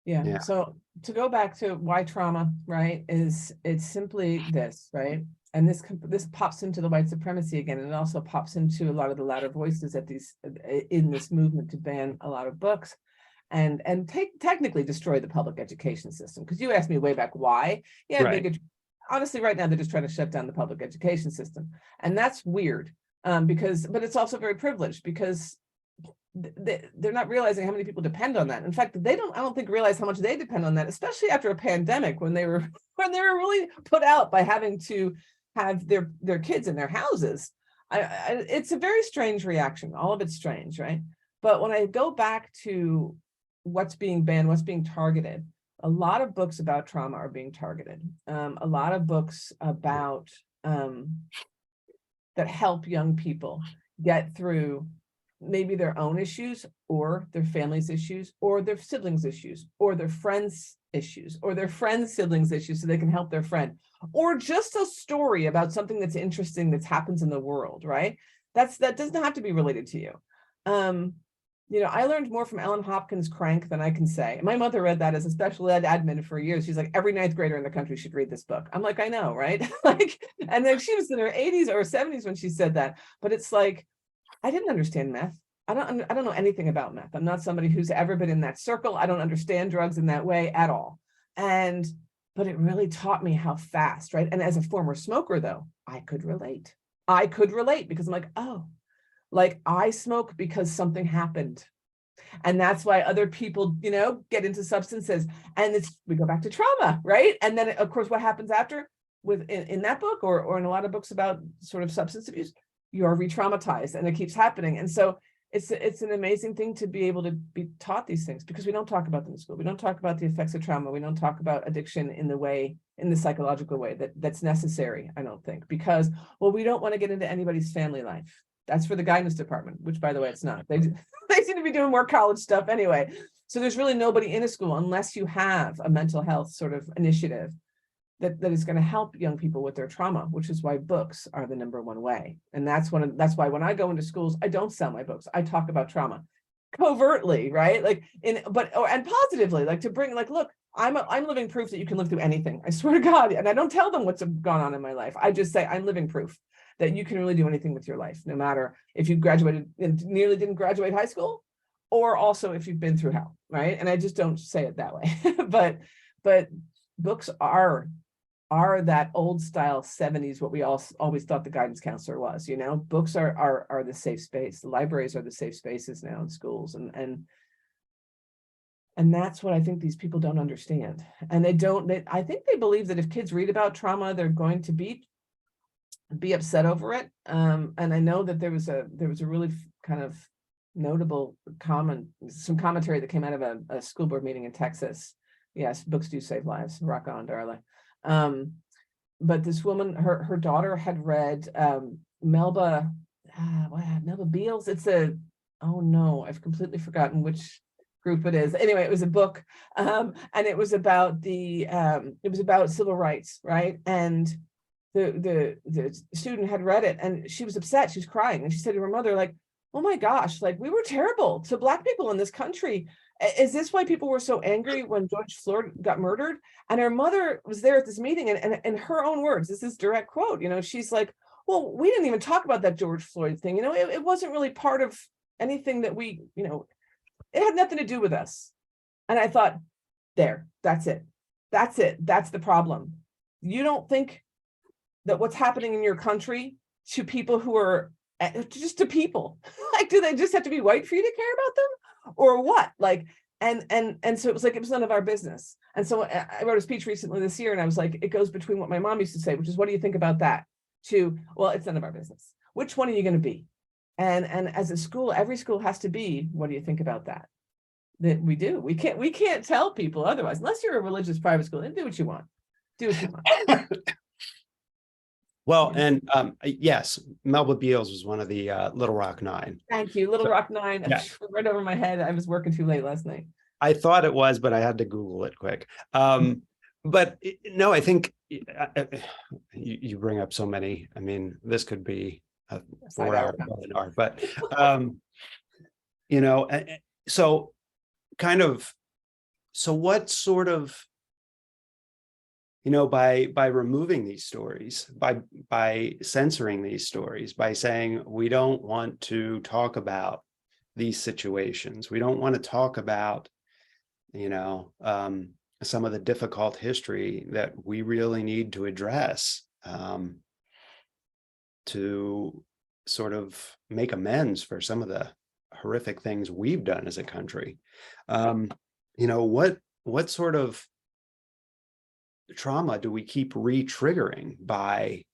Yeah. Yeah. So to go back to why trauma, right, it's simply this, right? And this pops into the white supremacy again, and it also pops into a lot of the louder voices in this movement to ban a lot of books and technically destroy the public education system. Because you asked me way back why. Yeah, right. honestly, right now they're just trying to shut down the public education system, and that's weird. but it's also very privileged because they're not realizing how many people depend on that. In fact, I don't think realize how much they depend on that, especially after a pandemic when they were really put out by having to have their kids in their houses. It's a very strange reaction. All of it's strange, right? But when I go back to what's being banned, what's being targeted, a lot of books about trauma are being targeted. A lot of books about that help young people get through maybe their own issues or their family's issues or their siblings' issues or their friends' issues or their friends' siblings' issues so they can help their friend, or just a story about something that's interesting that happens in the world, right? That doesn't have to be related to you. I learned more from Ellen Hopkins' Crank than I can say. My mother read that as a special ed admin for years. She's like, every ninth grader in the country should read this book. I'm like, I know, right? And then she was in her 80s or 70s when she said that. But it's like, I didn't understand meth. I don't know anything about meth. I'm not somebody who's ever been in that circle. I don't understand drugs in that way at all. But it really taught me how fast, right? And as a former smoker, though, I could relate. Because I'm like, oh, like I smoke because something happened. And that's why other people, get into substances. And we go back to trauma, right? And then, of course, what happens after in that book or in a lot of books about sort of substance abuse, you're re-traumatized and it keeps happening. And so it's an amazing thing to be able to be taught these things because we don't talk about them in school. We don't talk about the effects of trauma. We don't talk about addiction in the psychological way that's necessary, I don't think, because, well, we don't want to get into anybody's family life. That's for the guidance department, which, by the way, it's not. They seem to be doing more college stuff anyway. So there's really nobody in a school unless you have a mental health sort of initiative that is going to help young people with their trauma, which is why books are the #1 way. And that's why when I go into schools, I don't sell my books. I talk about trauma covertly, right? And positively, like to bring, like, look, I'm living proof that you can live through anything. I swear to God. And I don't tell them what's gone on in my life. I just say I'm living proof that you can really do anything with your life, no matter if you graduated and nearly didn't graduate high school, or also if you've been through hell, right? And I just don't say it that way. but books are that old style 70s, what we always thought the guidance counselor was, books are the safe space. The libraries are the safe spaces now in schools. And that's what I think these people don't understand. And I think they believe that if kids read about trauma, they're going to be upset over it. And I know that there was a really kind of notable some commentary that came out of a school board meeting in Texas. Yes, books do save lives. Rock on, darling. But this woman, her daughter had read Melba Beals. I've completely forgotten which group it is. Anyway, it was a book, and it was about civil rights, right? And the student had read it and she was upset. She was crying, and she said to her mother, like, oh my gosh, like we were terrible to Black people in this country. Is this why people were so angry when George Floyd got murdered? And her mother was there at this meeting, and in her own words, this is direct quote, she's like, well, we didn't even talk about that George Floyd thing. It wasn't really part of anything that we, it had nothing to do with us. And I thought, that's it. That's the problem. You don't think that what's happening in your country to people who are just to people, like, do they just have to be white for you to care about them or what? Like, and so it was none of our business. And so I wrote a speech recently this year and I was like, it goes between what my mom used to say, which is, what do you think about that? To, well, it's none of our business. Which one are you going to be? And as a school, every school has to be, what do you think about that? That we do. We can't tell people otherwise, unless you're a religious private school, and do what you want. Well, and yes, Melba Beals was one of the Little Rock Nine. Thank you. Little Rock Nine. Yeah. Right over my head. I was working too late last night. I thought it was, but I had to Google it quick. But no, I think you bring up so many. I mean, this could be a 4-hour webinar, but so what sort of, by removing these stories, by censoring these stories, by saying we don't want to talk about these situations, we don't want to talk about, some of the difficult history that we really need to address to sort of make amends for some of the horrific things we've done as a country. What sort of trauma do we keep re-triggering by,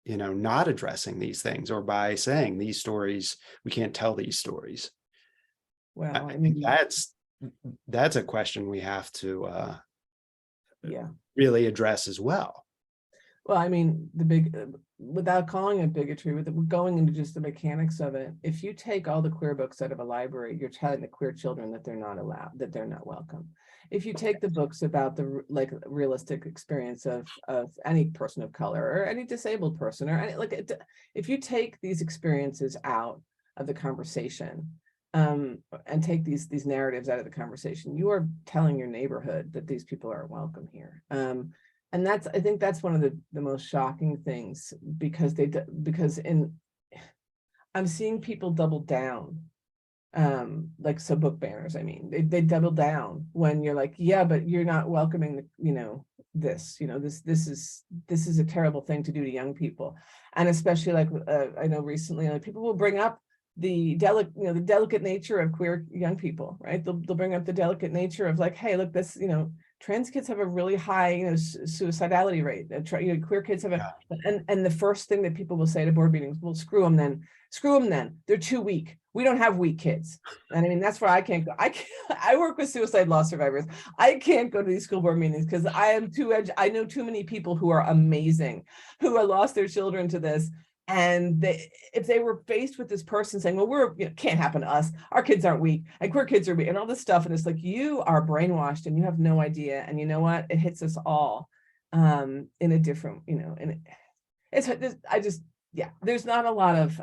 not addressing these things, or by saying these stories, we can't tell these stories? Well, I think that's a question we have to yeah. really address as well. Well, I mean, the big, without calling it bigotry, with going into just the mechanics of it, if you take all the queer books out of a library, you're telling the queer children that they're not allowed, that they're not welcome. If you take the books about the realistic experience of any person of color or any disabled person, or any, if you take these experiences out of the conversation, and take these narratives out of the conversation, you are telling your neighborhood that these people aren't welcome here. And I think that's one of the most shocking things, because I'm seeing people double down, so book banners, I mean, they double down when you're like, yeah, but you're not welcoming this is a terrible thing to do to young people. And especially I know recently, people will bring up the delicate nature of queer young people, right? They'll bring up the delicate nature of hey, look, this, trans kids have a really high, suicidality rate. Queer kids have and the first thing that people will say to board meetings, well, screw them then. They're too weak. We don't have weak kids. And I mean, that's where I can't go. I work with suicide loss survivors. I can't go to these school board meetings because I am I know too many people who are amazing, who have lost their children to this. And if they were faced with this person saying, well, can't happen to us, our kids aren't weak, and queer kids are weak, and all this stuff, and it's like, you are brainwashed and you have no idea. And you know what? It hits us all in a different, and there's not a lot of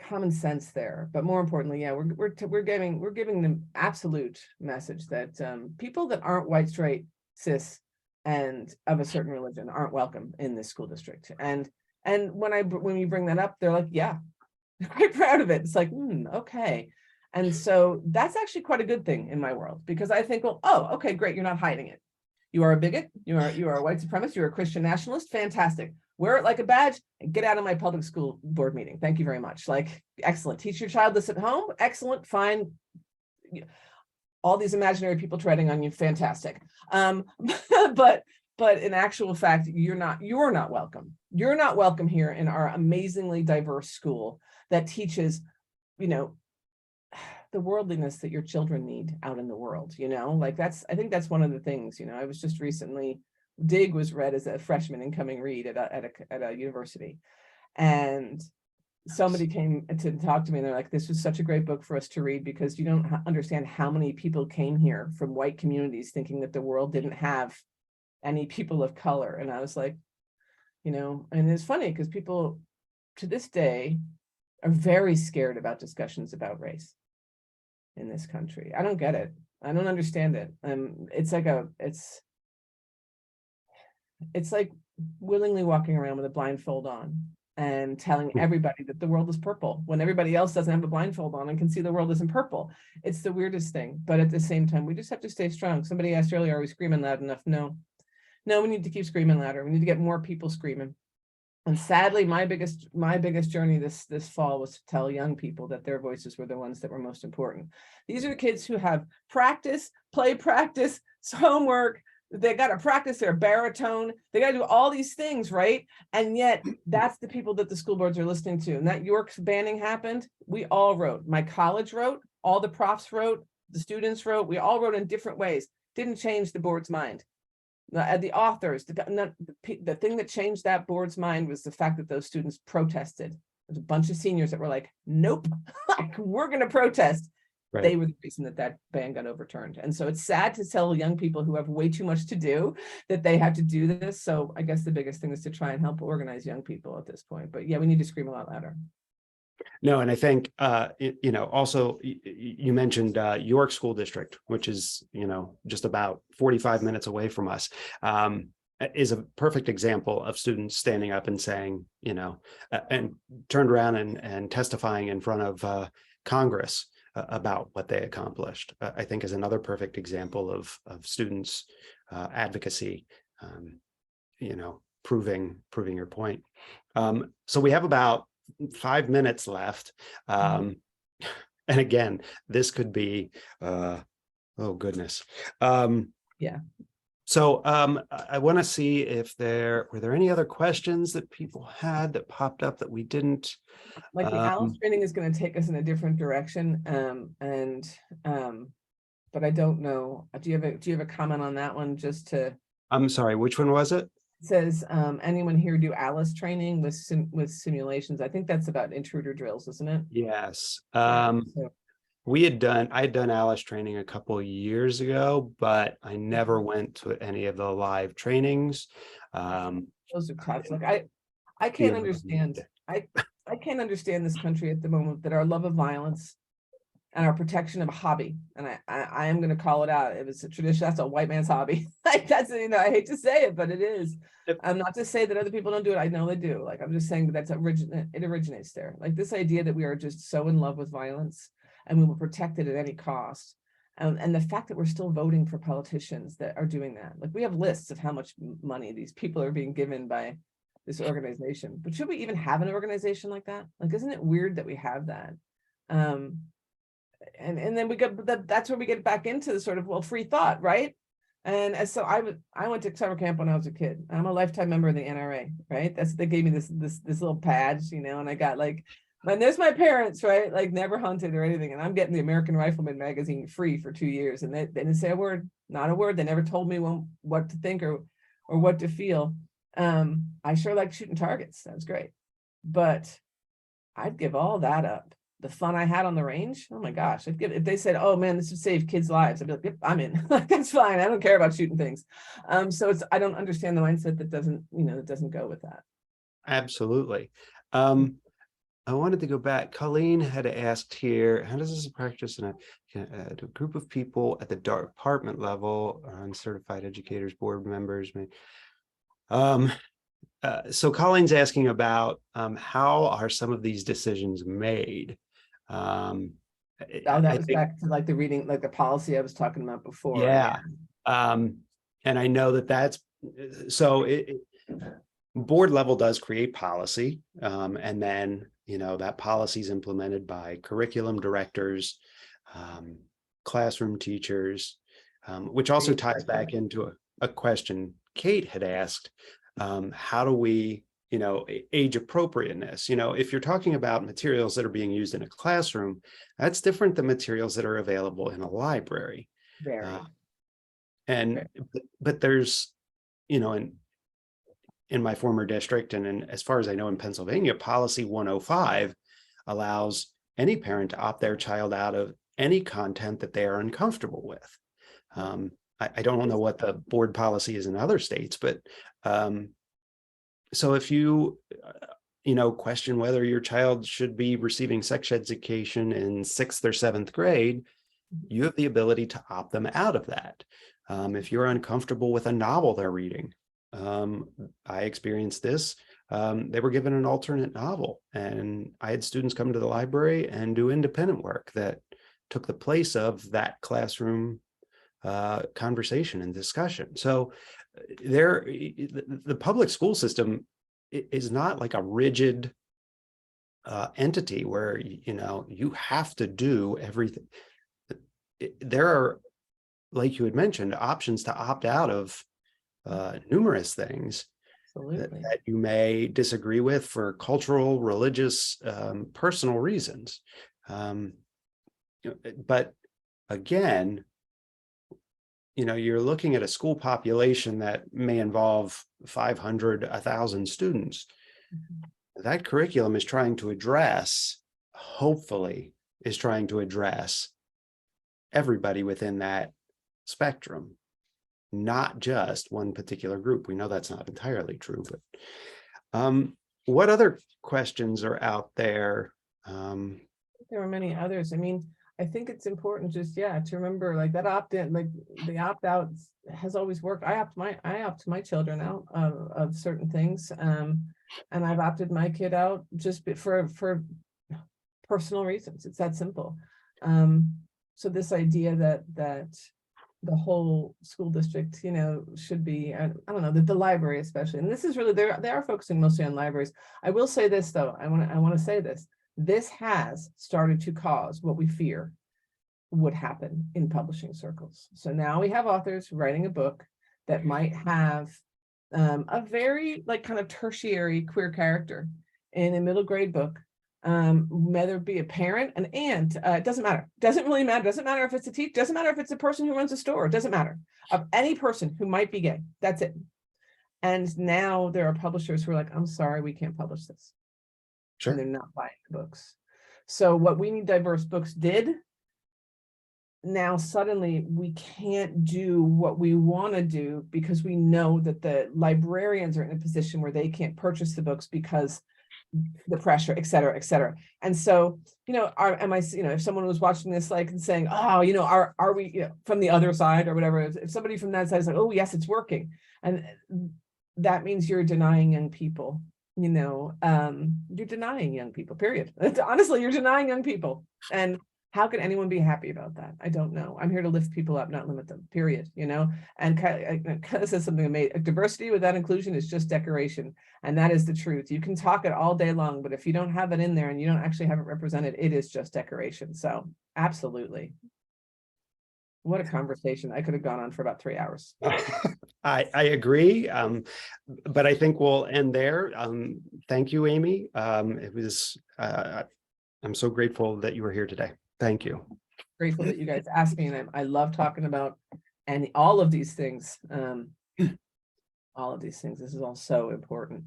common sense there. But more importantly, we're giving them absolute message that people that aren't white, straight, cis, and of a certain religion aren't welcome in this school district. And when you bring that up, they're like, yeah, they're quite proud of it. It's like, okay. And so that's actually quite a good thing in my world, because I think, well, oh, okay, great, you're not hiding it. You are a bigot, you are a white supremacist, you're a Christian nationalist, fantastic. Wear it like a badge and get out of my public school board meeting. Thank you very much. Excellent. Teach your child this at home. Excellent. Fine. All these imaginary people treading on you, fantastic. But in actual fact, you're not welcome. You're not welcome here in our amazingly diverse school that teaches, the worldliness that your children need out in the world. I think that's one of the things. I was just recently, Dig was read as a freshman incoming read at a university, and somebody came to talk to me and they're like, this was such a great book for us to read, because you don't understand how many people came here from white communities thinking that the world didn't have any people of color. And I was like, and it's funny because people to this day are very scared about discussions about race in this country. I don't get it. I don't understand it. It's like willingly walking around with a blindfold on and telling everybody that the world is purple when everybody else doesn't have a blindfold on and can see the world isn't purple. It's the weirdest thing. But at the same time, we just have to stay strong. Somebody asked earlier, are we screaming loud enough? No, we need to keep screaming louder. We need to get more people screaming. And sadly, my biggest journey this fall was to tell young people that their voices were the ones that were most important. These are kids who have play practice, homework. They got to practice their baritone. They got to do all these things, right? And yet that's the people that the school boards are listening to. And that York banning happened. We all wrote. My college wrote. All the profs wrote. The students wrote. We all wrote in different ways. Didn't change the board's mind. The authors, the thing that changed that board's mind was the fact that those students protested. There's a bunch of seniors that were like, nope, we're going to protest. Right. They were the reason that ban got overturned. And so it's sad to tell young people who have way too much to do that they have to do this. So I guess the biggest thing is to try and help organize young people at this point. But yeah, we need to scream a lot louder. No, and I think, also you mentioned York School District, which is, just about 45 minutes away from us, is a perfect example of students standing up and saying, and turned around and testifying in front of Congress about what they accomplished. I think is another perfect example of students' advocacy, proving your point. So we have about 5 minutes left. And again, this could be, oh goodness. Yeah. So I want to see if were there any other questions that people had that popped up that we didn't. Like the ALICE training is going to take us in a different direction. But I don't know. Do you have a comment on that one? Just to. I'm sorry, which one was it? It says, anyone here do ALICE training with simulations? I think that's about intruder drills, isn't it? Yes. So, I had done ALICE training a couple of years ago, but I never went to any of the live trainings. those are tough. Like I can't understand. I can't understand this country at the moment, that our love of violence and our protection of a hobby, and I am going to call it out. It was a tradition. That's a white man's hobby. Like that's, I hate to say it, but it is. I'm not to say that other people don't do it. I know they do. Like I'm just saying that it originates there. Like this idea that we are just so in love with violence and we will protect it at any cost. And the fact that we're still voting for politicians that are doing that. Like we have lists of how much money these people are being given by this organization. But should we even have an organization like that? Like, isn't it weird that we have that? And then we get that's where we get back into the sort of, well, free thought, right? And so I went to summer camp when I was a kid. I'm a lifetime member of the NRA, right? They gave me this little badge, and I got like, and there's my parents, right? Like never hunted or anything, and I'm getting the American Rifleman magazine free for 2 years, and they didn't say a word, not a word. They never told me what to think or what to feel. I sure like shooting targets. That was great, but I'd give all that up. The fun I had on the range, oh my gosh, if they said, oh man, this would save kids' lives, I'd be like, yep, I'm in. Like that's fine. I don't care about shooting things. So I don't understand the mindset that doesn't go with that. Absolutely. I wanted to go back. Colleen had asked here, how does this practice in a group of people at the department level, uncertified educators, board members? So Colleen's asking about how are some of these decisions made? That was back to like the reading, like the policy I was talking about before. Yeah. And I know that's so board level does create policy, and then that policy is implemented by curriculum directors, classroom teachers, which also ties back into a question Kate had asked. How do we, age appropriateness? If you're talking about materials that are being used in a classroom, that's different than materials that are available in a library. Very. But there's, in my former district, and as far as I know in Pennsylvania, Policy 105 allows any parent to opt their child out of any content that they are uncomfortable with. I don't know what the board policy is in other states, but so if you, question whether your child should be receiving sex education in 6th or 7th grade, you have the ability to opt them out of that. If you're uncomfortable with a novel they're reading, I experienced this. They were given an alternate novel, and I had students come to the library and do independent work that took the place of that classroom conversation and discussion. So the public school system is not like a rigid entity where you have to do everything. There are, like you had mentioned, options to opt out of numerous things that you may disagree with for cultural, religious, personal reasons. But again, you're looking at a school population that may involve 500, 1,000 students. That curriculum is trying to address, hopefully, everybody within that spectrum, not just one particular group. We know that's not entirely true, but what other questions are out there? There are many others. I think it's important just, to remember like that opt-in, like the opt-out has always worked. I opt my children out of certain things. And I've opted my kid out just for personal reasons. It's that simple. So this idea that the whole school district, you know, should be, I don't know, the library especially. And this is really, they are focusing mostly on libraries. I will say this though, I want to say this. This has started to cause what we fear would happen in publishing circles. So now we have authors writing a book that might have a very like kind of tertiary queer character in a middle grade book. Whether it be a parent, an aunt, it doesn't matter. Doesn't really matter. Doesn't matter if it's a teacher. Doesn't matter if it's a person who runs a store. It doesn't matter. Of any person who might be gay. That's it. And now there are publishers who are like, I'm sorry, we can't publish this. Sure. And they're not buying the books. So what We Need Diverse Books did, now suddenly we can't do what we want to do because we know that the librarians are in a position where they can't purchase the books because the pressure, et cetera, et cetera. And so, you know, if someone was watching this, like, and saying, oh, you know, are we, you know, from the other side or whatever, if somebody from that side is like, oh, yes, it's working. And that means you're denying young people, you know, you're denying young people, period. Honestly, you're denying young people. And how can anyone be happy about that? I don't know. I'm here to lift people up, not limit them, period, you know? And kind of says something amazing. Diversity without inclusion is just decoration. And that is the truth. You can talk it all day long, but if you don't have it in there and you don't actually have it represented, it is just decoration. So absolutely. What a conversation. I could have gone on for about 3 hours. I agree. But I think we'll end there. Thank you, Amy. It was, I'm so grateful that you were here today. Thank you. Grateful that you guys asked me, and I love talking about all of these things. All of these things. This is all so important.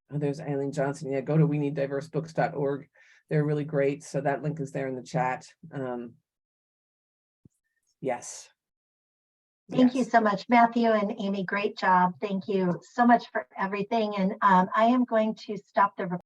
There's Eileen Johnson. Yeah, go to weneeddiversebooks.org. They're really great. So that link is there in the chat. Yes. Thank you so much, Matthew and Amy. Great job. Thank you so much for everything. And I am going to stop the recording.